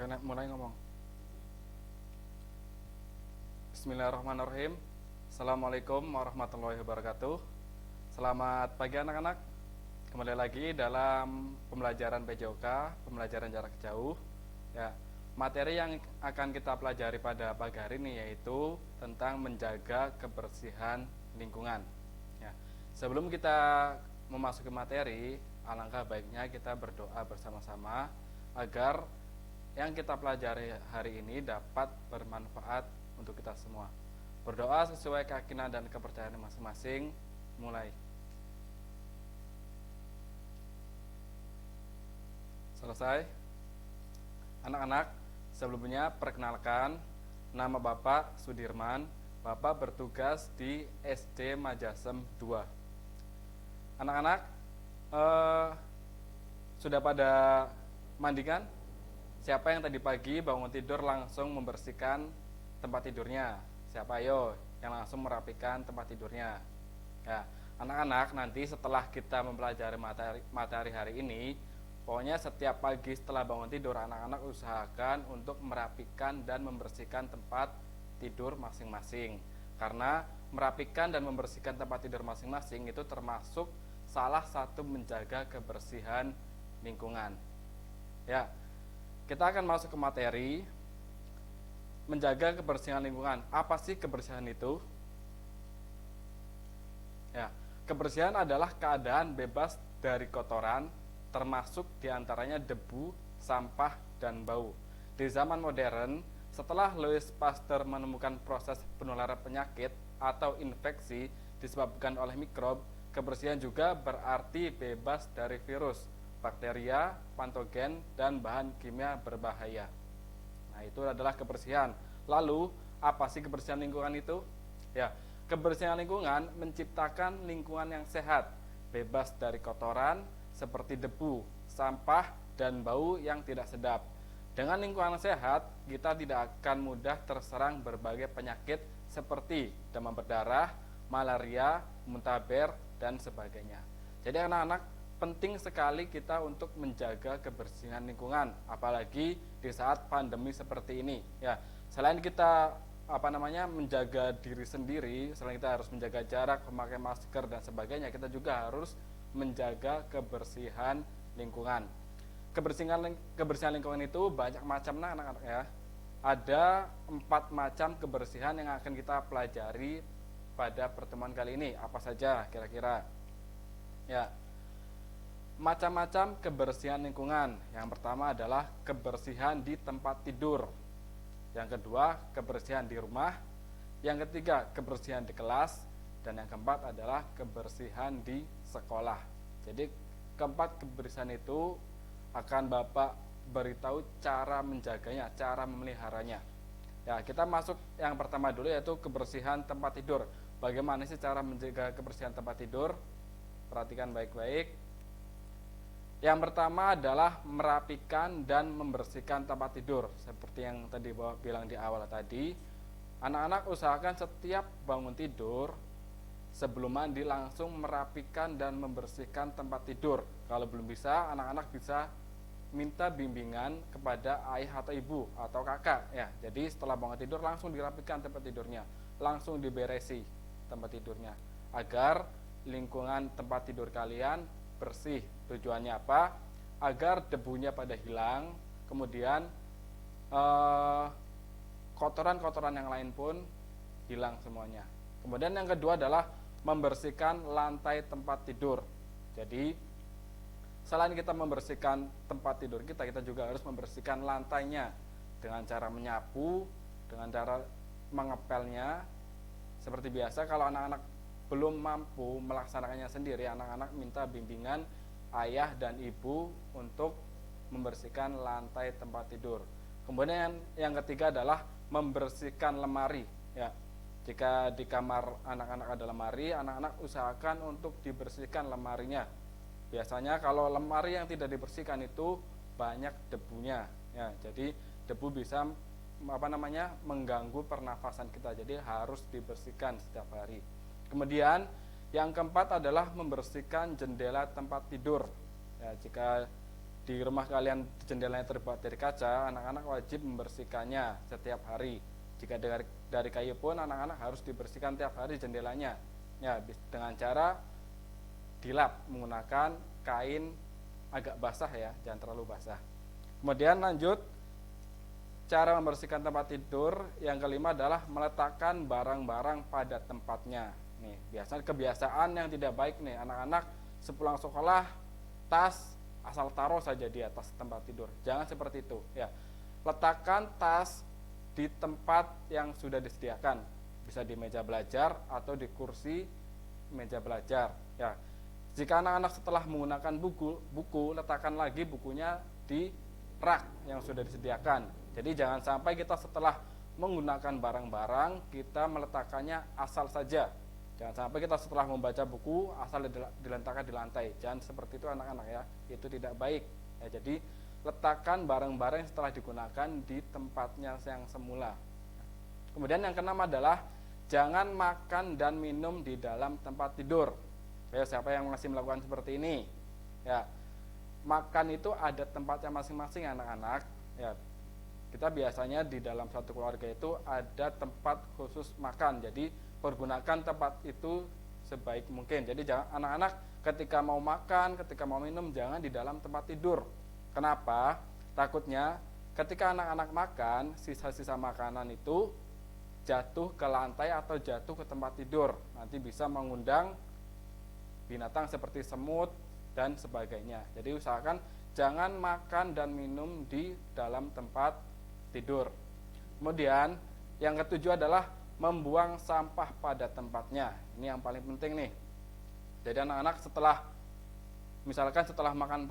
Oke, mulai ngomong. Bismillahirrahmanirrahim. Assalamualaikum warahmatullahi wabarakatuh. Selamat pagi anak-anak. Kembali lagi dalam pembelajaran PJOK, pembelajaran jarak jauh. Ya, materi yang akan kita pelajari pada pagi hari ini yaitu tentang menjaga kebersihan lingkungan. Ya, sebelum kita memasuki materi, alangkah baiknya kita berdoa bersama-sama agar yang kita pelajari hari ini dapat bermanfaat untuk kita semua. Berdoa sesuai keyakinan dan kepercayaan masing-masing. Mulai. Selesai. Anak-anak, sebelumnya perkenalkan, nama Bapak Sudirman. Bapak bertugas di SD Majasem 2. Anak-anak, sudah pada mandi kan? Siapa yang tadi pagi bangun tidur langsung membersihkan tempat tidurnya? Siapa ayo yang langsung merapikan tempat tidurnya? Ya, anak-anak, nanti setelah kita mempelajari materi hari ini, pokoknya setiap pagi setelah bangun tidur, anak-anak usahakan untuk merapikan dan membersihkan tempat tidur masing-masing. Karena merapikan dan membersihkan tempat tidur masing-masing itu termasuk salah satu menjaga kebersihan lingkungan. Ya, kita akan masuk ke materi menjaga kebersihan lingkungan. Apa sih kebersihan itu? Ya, kebersihan adalah keadaan bebas dari kotoran, termasuk diantaranya debu, sampah, dan bau. Di zaman modern, setelah Louis Pasteur menemukan proses penularan penyakit atau infeksi disebabkan oleh mikrob, kebersihan juga berarti bebas dari virus, bakteria, patogen, dan bahan kimia berbahaya. Nah, itu adalah kebersihan. Lalu, apa sih kebersihan lingkungan itu? Ya, kebersihan lingkungan menciptakan lingkungan yang sehat, bebas dari kotoran seperti debu, sampah, dan bau yang tidak sedap. Dengan lingkungan sehat, kita tidak akan mudah terserang berbagai penyakit seperti demam berdarah, malaria, muntaber, dan sebagainya. Jadi anak-anak, penting sekali kita untuk menjaga kebersihan lingkungan, apalagi di saat pandemi seperti ini. Ya, selain kita menjaga diri sendiri, selain kita harus menjaga jarak, memakai masker dan sebagainya, kita juga harus menjaga kebersihan lingkungan. Kebersihan lingkungan itu banyak macam anak-anak ya. Ada 4 macam kebersihan yang akan kita pelajari pada pertemuan kali ini. Apa saja kira-kira? Ya, macam-macam kebersihan lingkungan. Yang pertama adalah kebersihan di tempat tidur. Yang kedua, kebersihan di rumah. Yang ketiga, kebersihan di kelas. Dan yang keempat adalah kebersihan di sekolah. Jadi keempat kebersihan itu akan Bapak beritahu cara menjaganya, cara memeliharanya. Ya, kita masuk yang pertama dulu, yaitu kebersihan tempat tidur. Bagaimana sih cara menjaga kebersihan tempat tidur? Perhatikan baik-baik. Yang pertama adalah merapikan dan membersihkan tempat tidur. Seperti yang tadi Bapak bilang di awal tadi, anak-anak usahakan setiap bangun tidur, sebelum mandi langsung merapikan dan membersihkan tempat tidur. Kalau belum bisa, anak-anak bisa minta bimbingan kepada ayah atau ibu atau kakak ya. Jadi setelah bangun tidur langsung dirapikan tempat tidurnya, langsung diberesi tempat tidurnya, agar lingkungan tempat tidur kalian bersih. Tujuannya apa? Agar debunya pada hilang, kemudian kotoran-kotoran yang lain pun hilang semuanya. Kemudian yang kedua adalah membersihkan lantai tempat tidur. Jadi selain kita membersihkan tempat tidur kita juga harus membersihkan lantainya dengan cara menyapu, dengan cara mengepelnya. Seperti biasa, kalau anak-anak belum mampu melaksanakannya sendiri, anak-anak minta bimbingan ayah dan ibu untuk membersihkan lantai tempat tidur. Kemudian yang ketiga adalah membersihkan lemari ya. Jika di kamar anak-anak ada lemari, anak-anak usahakan untuk dibersihkan lemarinya. Biasanya kalau lemari yang tidak dibersihkan itu banyak debunya ya. Jadi debu bisa mengganggu pernafasan kita. Jadi harus dibersihkan setiap hari. Kemudian yang keempat adalah membersihkan jendela tempat tidur. Ya, jika di rumah kalian jendelanya terbuat dari kaca, anak-anak wajib membersihkannya setiap hari. Jika dari kayu pun, anak-anak harus dibersihkan tiap hari jendelanya. Ya, dengan cara dilap menggunakan kain agak basah ya, jangan terlalu basah. Kemudian lanjut, cara membersihkan tempat tidur yang kelima adalah meletakkan barang-barang pada tempatnya. Nih, biasanya kebiasaan yang tidak baik nih, anak-anak sepulang sekolah tas asal taruh saja di atas tempat tidur. Jangan seperti itu ya. Letakkan tas di tempat yang sudah disediakan. Bisa di meja belajar atau di kursi meja belajar ya. Jika anak-anak setelah menggunakan buku, letakkan lagi bukunya di rak yang sudah disediakan. Jadi jangan sampai kita setelah menggunakan barang-barang kita meletakkannya asal saja. Jangan sampai kita setelah membaca buku asal diletakkan di lantai. Jangan seperti itu anak-anak ya. Itu tidak baik. Ya, jadi letakkan barang-barang yang setelah digunakan di tempatnya yang semula. Kemudian yang keenam adalah jangan makan dan minum di dalam tempat tidur. Ya, siapa yang masih melakukan seperti ini? Ya, makan itu ada tempatnya masing-masing anak-anak. Ya, kita biasanya di dalam satu keluarga itu ada tempat khusus makan. Jadi pergunakan tempat itu sebaik mungkin. Jadi jangan anak-anak ketika mau makan, ketika mau minum jangan di dalam tempat tidur. Kenapa? Takutnya ketika anak-anak makan, sisa-sisa makanan itu jatuh ke lantai atau jatuh ke tempat tidur. Nanti bisa mengundang binatang seperti semut dan sebagainya. Jadi usahakan jangan makan dan minum di dalam tempat tidur. Kemudian yang ketujuh adalah membuang sampah pada tempatnya. Ini yang paling penting nih. Jadi anak-anak setelah makan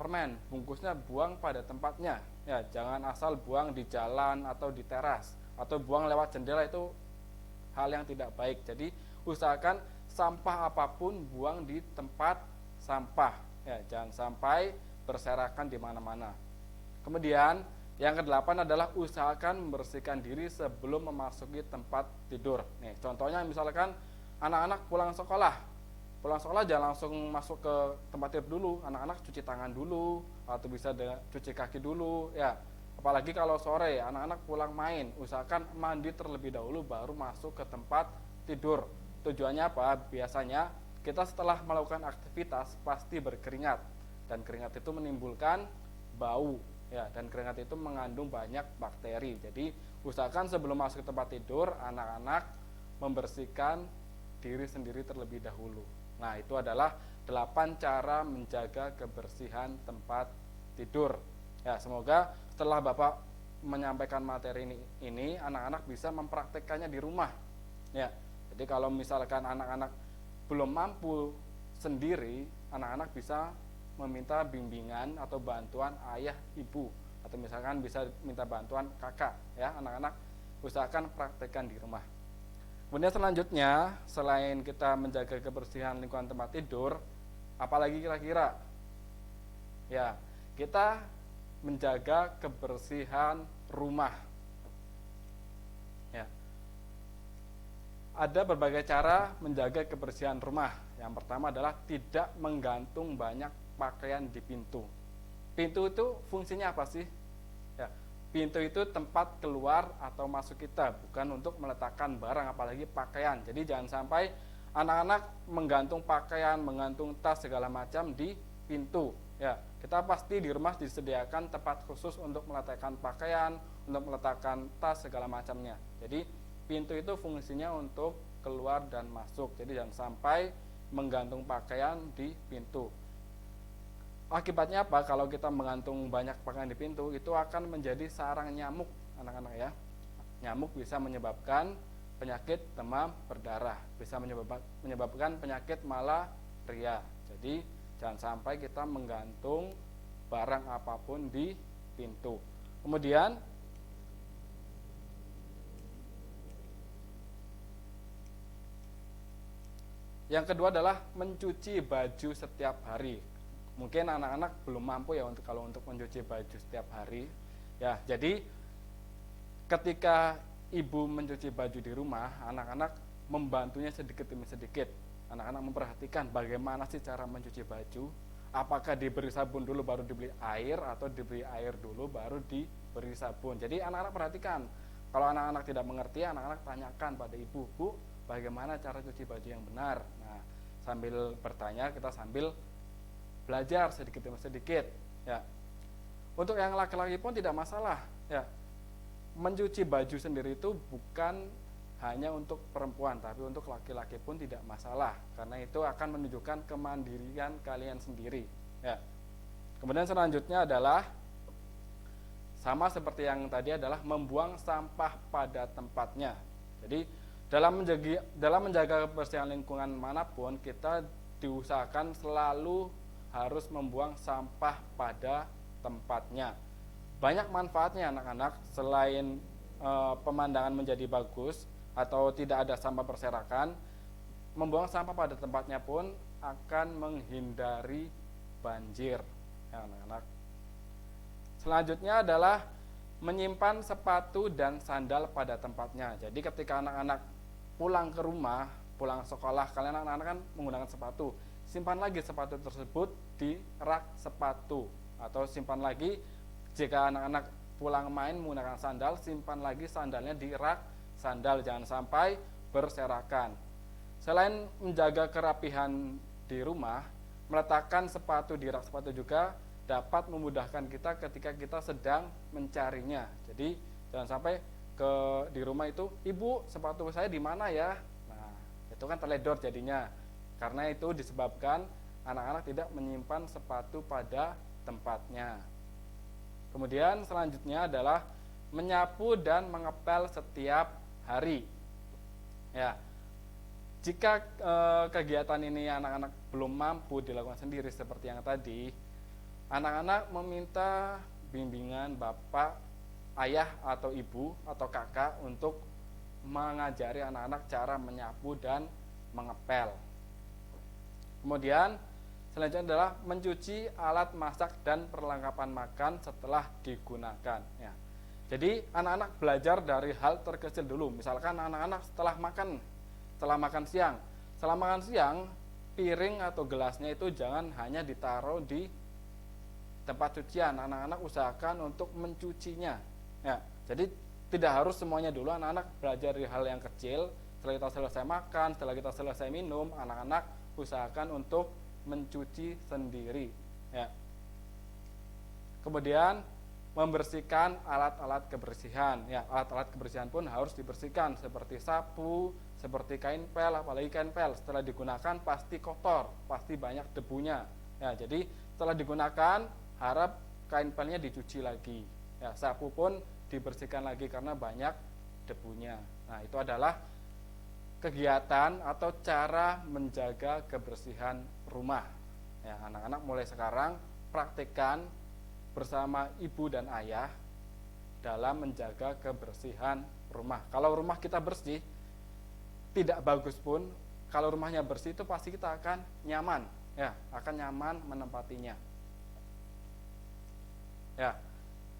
permen, bungkusnya buang pada tempatnya. Ya, jangan asal buang di jalan atau di teras atau buang lewat jendela, itu hal yang tidak baik. Jadi usahakan sampah apapun buang di tempat sampah. Ya, jangan sampai berserakan di mana-mana. Kemudian yang kedelapan adalah usahakan membersihkan diri sebelum memasuki tempat tidur. Nih, contohnya misalkan anak-anak pulang sekolah jangan langsung masuk ke tempat tidur dulu. Anak-anak cuci tangan dulu atau bisa cuci kaki dulu ya. Apalagi kalau sore anak-anak pulang main, usahakan mandi terlebih dahulu baru masuk ke tempat tidur. Tujuannya apa? Biasanya kita setelah melakukan aktivitas pasti berkeringat, dan keringat itu menimbulkan bau. Ya, dan keringat itu mengandung banyak bakteri. Jadi usahakan sebelum masuk ke tempat tidur anak-anak membersihkan diri sendiri terlebih dahulu. Nah, itu adalah 8 cara menjaga kebersihan tempat tidur. Ya, semoga setelah Bapak menyampaikan materi ini anak-anak bisa mempraktekkannya di rumah. Ya. Jadi kalau misalkan anak-anak belum mampu sendiri, anak-anak bisa meminta bimbingan atau bantuan ayah ibu, atau misalkan bisa minta bantuan kakak ya. Anak-anak usahakan praktekkan di rumah. Kemudian selanjutnya, selain kita menjaga kebersihan lingkungan tempat tidur, apalagi kira-kira? Ya, kita menjaga kebersihan rumah. Ya. Ada berbagai cara menjaga kebersihan rumah. Yang pertama adalah tidak menggantung banyak pakaian di pintu. Pintu itu fungsinya apa sih? Ya, pintu itu tempat keluar atau masuk kita, bukan untuk meletakkan barang apalagi pakaian. Jadi jangan sampai anak-anak menggantung pakaian, menggantung tas segala macam di pintu. Ya, kita pasti di rumah disediakan tempat khusus untuk meletakkan pakaian, untuk meletakkan tas segala macamnya. Jadi pintu itu fungsinya untuk keluar dan masuk. Jadi jangan sampai menggantung pakaian di pintu. Akibatnya apa? Kalau kita menggantung banyak pakaian di pintu, itu akan menjadi sarang nyamuk, anak-anak ya. Nyamuk bisa menyebabkan penyakit demam berdarah, bisa menyebabkan penyakit malaria. Jadi jangan sampai kita menggantung barang apapun di pintu. Kemudian yang kedua adalah mencuci baju setiap hari. Mungkin anak-anak belum mampu ya kalau untuk mencuci baju setiap hari. Ya, jadi ketika ibu mencuci baju di rumah, anak-anak membantunya sedikit demi sedikit. Anak-anak memperhatikan bagaimana sih cara mencuci baju. apakah diberi sabun dulu baru diberi air atau diberi air dulu baru diberi sabun. Jadi anak-anak perhatikan, kalau anak-anak tidak mengerti, anak-anak tanyakan pada ibu, Bu, bagaimana cara cuci baju yang benar. Nah, sambil bertanya kita sambil belajar sedikit demi sedikit, ya. Untuk yang laki-laki pun tidak masalah, ya. Mencuci baju sendiri itu bukan hanya untuk perempuan, tapi untuk laki-laki pun tidak masalah, karena itu akan menunjukkan kemandirian kalian sendiri, ya. Kemudian selanjutnya adalah sama seperti yang tadi, adalah membuang sampah pada tempatnya. Jadi dalam menjaga kebersihan lingkungan manapun, kita diusahakan selalu harus membuang sampah pada tempatnya. Banyak manfaatnya anak-anak, selain pemandangan menjadi bagus atau tidak ada sampah berserakan, membuang sampah pada tempatnya pun akan menghindari banjir, ya anak-anak. Selanjutnya adalah menyimpan sepatu dan sandal pada tempatnya. Jadi ketika anak-anak pulang ke rumah, pulang sekolah, kalian anak-anak kan menggunakan sepatu, simpan lagi sepatu tersebut di rak sepatu, atau simpan lagi jika anak-anak pulang main menggunakan sandal, simpan lagi sandalnya di rak sandal, jangan sampai berserakan. Selain menjaga kerapihan di rumah, meletakkan sepatu di rak sepatu juga dapat memudahkan kita ketika kita sedang mencarinya. Jadi jangan sampai di rumah itu, ibu sepatu saya di mana ya? Nah, itu kan teledor jadinya, karena itu disebabkan anak-anak tidak menyimpan sepatu pada tempatnya. Kemudian selanjutnya adalah menyapu dan mengepel setiap hari. Ya, jika kegiatan ini anak-anak belum mampu dilakukan sendiri seperti yang tadi, anak-anak meminta bimbingan bapak, ayah atau ibu atau kakak untuk mengajari anak-anak cara menyapu dan mengepel. Kemudian selanjutnya adalah mencuci alat masak dan perlengkapan makan setelah digunakan, ya. Jadi anak-anak belajar dari hal terkecil dulu. Misalkan anak-anak setelah makan siang, piring atau gelasnya itu jangan hanya ditaruh di tempat cucian. Anak-anak usahakan untuk mencucinya, ya. Jadi tidak harus semuanya dulu. Anak-anak belajar dari hal yang kecil. Setelah kita selesai makan, setelah kita selesai minum, anak-anak usahakan untuk mencuci sendiri, ya. Kemudian membersihkan alat-alat kebersihan, ya. Alat-alat kebersihan pun harus dibersihkan, seperti sapu, seperti kain pel, apalagi kain pel setelah digunakan pasti kotor, pasti banyak debunya, ya. Jadi setelah digunakan harap kain pelnya dicuci lagi, ya. Sapu pun dibersihkan lagi karena banyak debunya. Nah, itu adalah kegiatan atau cara menjaga kebersihan rumah, ya. Anak-anak mulai sekarang praktikkan bersama ibu dan ayah dalam menjaga kebersihan rumah. Kalau rumah kita bersih, tidak bagus pun, kalau rumahnya bersih itu pasti kita akan nyaman, ya, akan nyaman menempatinya, ya.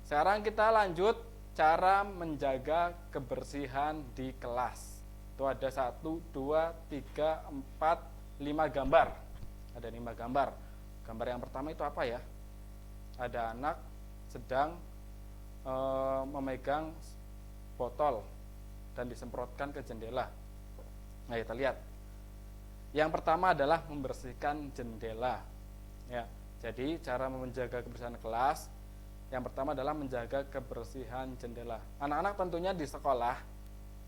Sekarang kita lanjut cara menjaga kebersihan di kelas. Itu ada 1, 2, 3, 4, 5 gambar. Ada 5 gambar. Gambar yang pertama itu apa ya? Ada anak sedang memegang botol dan disemprotkan ke jendela. Nah, kita lihat. Yang pertama adalah membersihkan jendela, ya. Jadi cara menjaga kebersihan kelas, yang pertama adalah menjaga kebersihan jendela. Anak-anak tentunya di sekolah,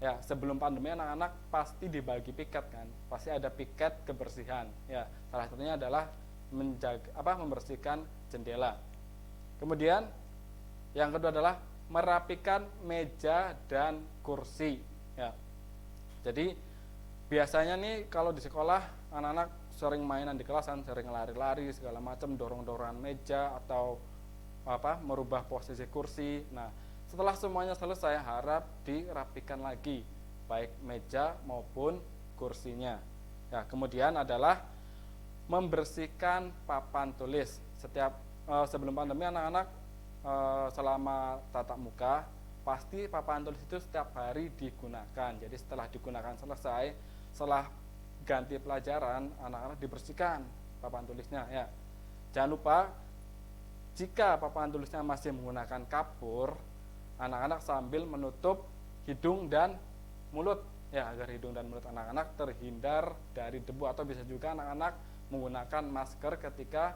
ya, sebelum pandemi anak-anak pasti dibagi piket kan, pasti ada piket kebersihan, ya. Salah satunya adalah membersihkan jendela. Kemudian yang kedua adalah merapikan meja dan kursi, ya. Jadi biasanya nih kalau di sekolah anak-anak sering mainan di kelas kan, sering lari-lari segala macam, dorong-dorongan meja atau merubah posisi kursi. Nah, setelah semuanya selesai harap dirapikan lagi baik meja maupun kursinya, ya. Kemudian adalah membersihkan papan tulis. Sebelum pandemi anak-anak selama tatap muka pasti papan tulis itu setiap hari digunakan. Jadi setelah digunakan selesai, setelah ganti pelajaran anak-anak dibersihkan papan tulisnya, ya. Jangan lupa jika papan tulisnya masih menggunakan kapur, anak-anak sambil menutup hidung dan mulut ya, agar hidung dan mulut anak-anak terhindar dari debu, atau bisa juga anak-anak menggunakan masker ketika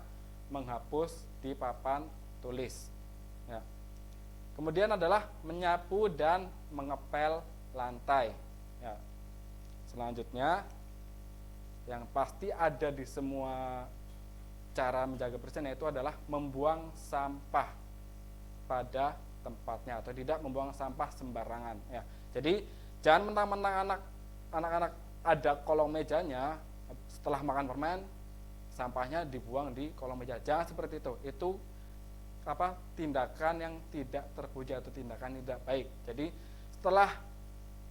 menghapus di papan tulis ya. Kemudian adalah menyapu dan mengepel lantai ya. Selanjutnya yang pasti ada di semua cara menjaga kebersihan, yaitu adalah membuang sampah pada tempatnya atau tidak membuang sampah sembarangan ya. Jadi jangan mentang-mentang anak-anak ada kolong mejanya, setelah makan permen sampahnya dibuang di kolong meja. Jangan seperti itu. Itu tindakan yang tidak terpuji atau tindakan tidak baik. Jadi setelah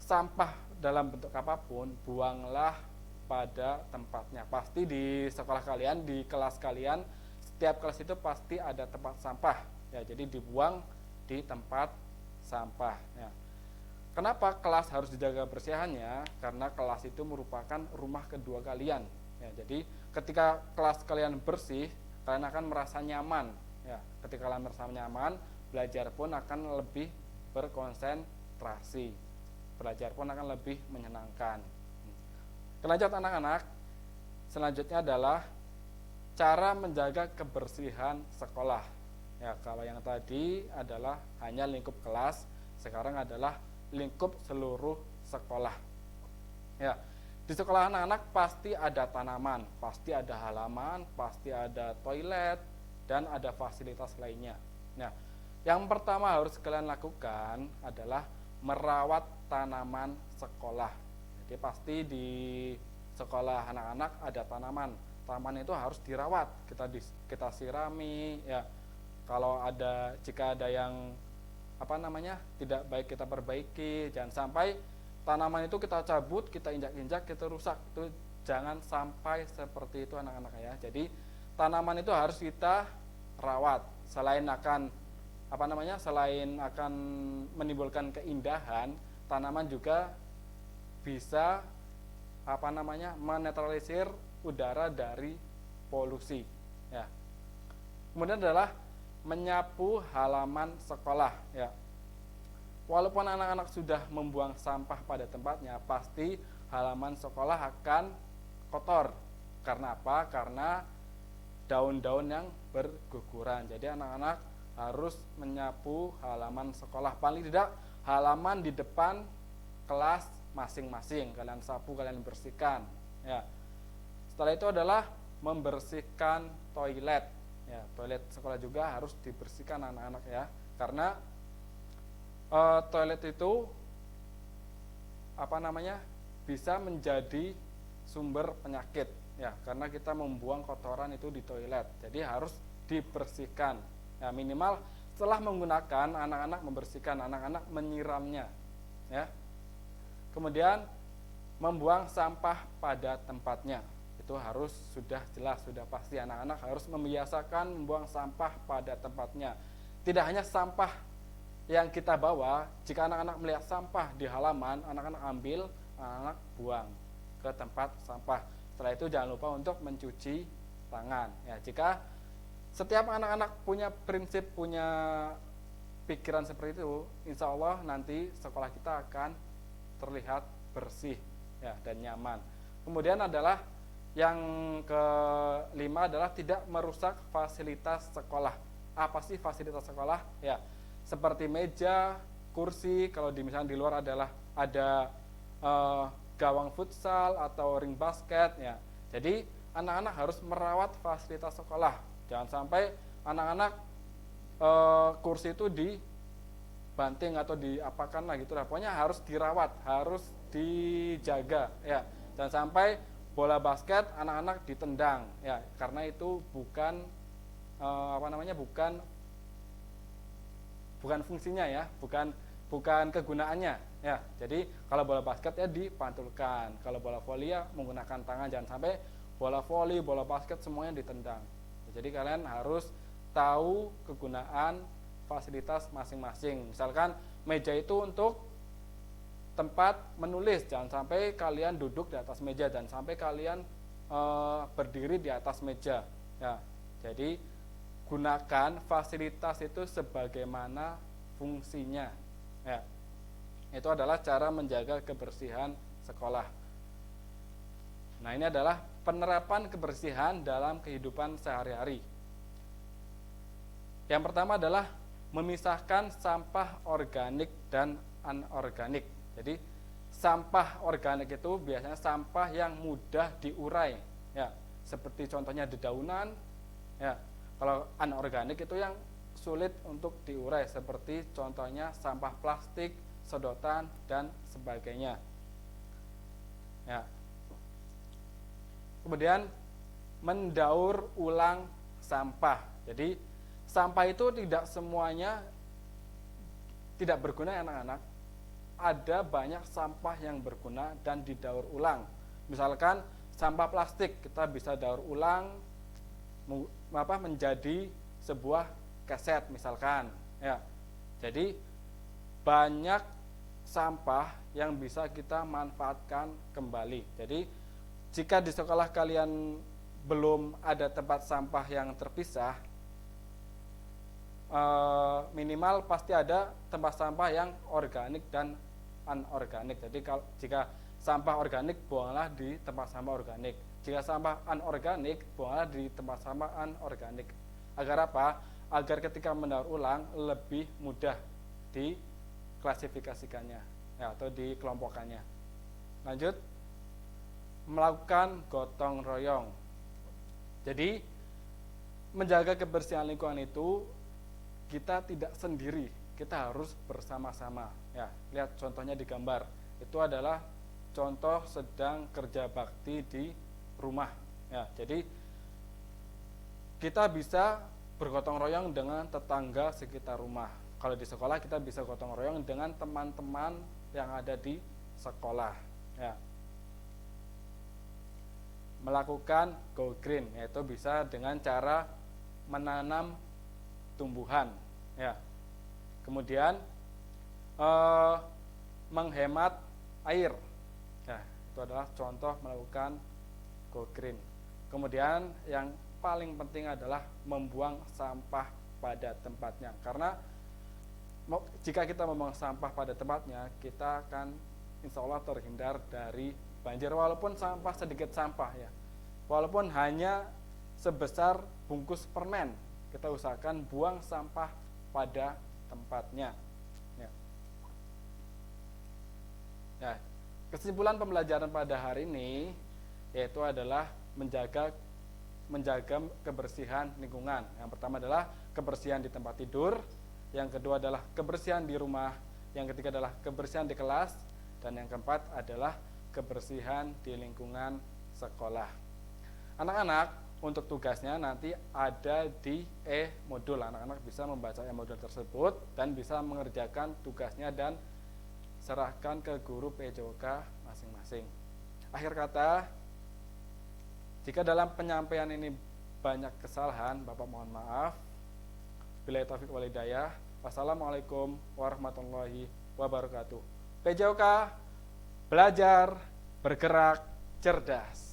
sampah dalam bentuk apapun, buanglah pada tempatnya. Pasti di sekolah kalian, di kelas kalian, setiap kelas itu pasti ada tempat sampah ya. Jadi dibuang di tempat sampah ya. Kenapa kelas harus dijaga kebersihannya? Karena kelas itu merupakan rumah kedua kalian ya. Jadi ketika kelas kalian bersih, kalian akan merasa nyaman ya. Ketika kalian merasa nyaman, belajar pun akan lebih berkonsentrasi, belajar pun akan lebih menyenangkan. Lanjut anak-anak, selanjutnya adalah cara menjaga kebersihan sekolah ya. Kalau yang tadi adalah hanya lingkup kelas, sekarang adalah lingkup seluruh sekolah ya. Di sekolah anak-anak pasti ada tanaman, pasti ada halaman, pasti ada toilet, dan ada fasilitas lainnya. Nah, yang pertama harus kalian lakukan adalah merawat tanaman sekolah. Jadi pasti di sekolah anak-anak ada tanaman. Tanaman itu harus dirawat, kita sirami ya. Kalau jika ada yang tidak baik, kita perbaiki. Jangan sampai tanaman itu kita cabut, kita injak-injak, kita rusak. Itu jangan sampai seperti itu anak-anak ya. Jadi tanaman itu harus kita rawat. Selain akan menimbulkan keindahan, tanaman juga bisa menetralisir udara dari polusi ya. Kemudian adalah menyapu halaman sekolah ya. Walaupun anak-anak sudah membuang sampah pada tempatnya, pasti halaman sekolah akan kotor. Karena apa? Karena daun-daun yang berguguran. Jadi anak-anak harus menyapu halaman sekolah. Paling tidak halaman di depan kelas masing-masing. Kalian sapu, kalian bersihkan ya. Setelah itu adalah membersihkan toilet ya. Toilet sekolah juga harus dibersihkan anak-anak ya. Karena toilet itu bisa menjadi sumber penyakit ya, karena kita membuang kotoran itu di toilet. Jadi harus dibersihkan ya. Minimal setelah menggunakan, anak-anak membersihkan, anak-anak menyiramnya ya. Kemudian membuang sampah pada tempatnya, itu harus sudah jelas, sudah pasti. Anak-anak harus membiasakan membuang sampah pada tempatnya. Tidak hanya sampah yang kita bawa, jika anak-anak melihat sampah di halaman, anak-anak ambil, anak-anak buang ke tempat sampah. Setelah itu jangan lupa untuk mencuci tangan ya. Jika setiap anak-anak punya prinsip, punya pikiran seperti itu, insya Allah nanti sekolah kita akan terlihat bersih ya, dan nyaman. Kemudian adalah yang kelima adalah tidak merusak fasilitas sekolah. Apa sih fasilitas sekolah ya? Seperti meja, kursi. Kalau misalnya di luar adalah ada gawang futsal atau ring basket ya. Jadi anak-anak harus merawat fasilitas sekolah. Jangan sampai anak-anak kursi itu dibanting atau diapakan lah gitu lah. Pokoknya harus dirawat, harus dijaga ya. Jangan sampai bola basket anak-anak ditendang ya, karena itu bukan bukan fungsinya ya, bukan kegunaannya ya. Jadi kalau bola basket ya dipantulkan, kalau bola voli ya menggunakan tangan. Jangan sampai bola voli, bola basket semuanya ditendang. Jadi kalian harus tahu kegunaan fasilitas masing-masing. Misalkan meja itu untuk tempat menulis, jangan sampai kalian duduk di atas meja, dan sampai kalian berdiri di atas meja ya. Jadi gunakan fasilitas itu sebagaimana fungsinya. Ya, itu adalah cara menjaga kebersihan sekolah. Nah, ini adalah penerapan kebersihan dalam kehidupan sehari-hari. Yang pertama adalah memisahkan sampah organik dan anorganik. Jadi sampah organik itu biasanya sampah yang mudah diurai, ya, seperti contohnya dedaunan, ya. Kalau anorganik itu yang sulit untuk diurai, seperti contohnya sampah plastik, sedotan dan sebagainya. Ya. Kemudian mendaur ulang sampah. Jadi sampah itu tidak semuanya tidak berguna, anak-anak. Ada banyak sampah yang berguna dan didaur ulang. Misalkan sampah plastik kita bisa daur ulang menjadi sebuah keset misalkan, ya. Jadi banyak sampah yang bisa kita manfaatkan kembali. Jadi jika di sekolah kalian belum ada tempat sampah yang terpisah, minimal pasti ada tempat sampah yang organik dan anorganik. Jadi jika sampah organik, buanglah di tempat sampah organik. Jika sampah anorganik, buanglah di tempat sampah anorganik. Agar apa? Agar ketika mendaur ulang lebih mudah diklasifikasikannya, ya, atau dikelompokkannya. Lanjut, melakukan gotong royong. Jadi menjaga kebersihan lingkungan itu kita tidak sendiri, kita harus bersama-sama. Ya, lihat contohnya di gambar. Itu adalah contoh sedang kerja bakti di rumah. Ya, jadi kita bisa bergotong royong dengan tetangga sekitar rumah. Kalau di sekolah kita bisa gotong royong dengan teman-teman yang ada di sekolah. Ya. Melakukan go green, yaitu bisa dengan cara menanam tumbuhan. Ya. Kemudian menghemat air. Ya, itu adalah contoh melakukan go green. Kemudian yang paling penting adalah membuang sampah pada tempatnya. Karena jika kita membuang sampah pada tempatnya, kita akan insya Allah terhindar dari banjir. Walaupun sampah sedikit sampah, ya, walaupun hanya sebesar bungkus permen, kita usahakan buang sampah pada tempatnya. Ya, kesimpulan pembelajaran pada hari ini yaitu adalah menjaga kebersihan lingkungan. Yang pertama adalah kebersihan di tempat tidur, yang kedua adalah kebersihan di rumah, yang ketiga adalah kebersihan di kelas, dan yang keempat adalah kebersihan di lingkungan sekolah. Anak-anak, untuk tugasnya nanti ada di e-modul. Anak-anak bisa membaca e-modul tersebut dan bisa mengerjakan tugasnya dan serahkan ke guru PJOK masing-masing. Akhir kata, jika dalam penyampaian ini banyak kesalahan, Bapak mohon maaf. Billahi taufiq wal hidayah. Wassalamualaikum warahmatullahi wabarakatuh. PJOK, belajar, bergerak, cerdas.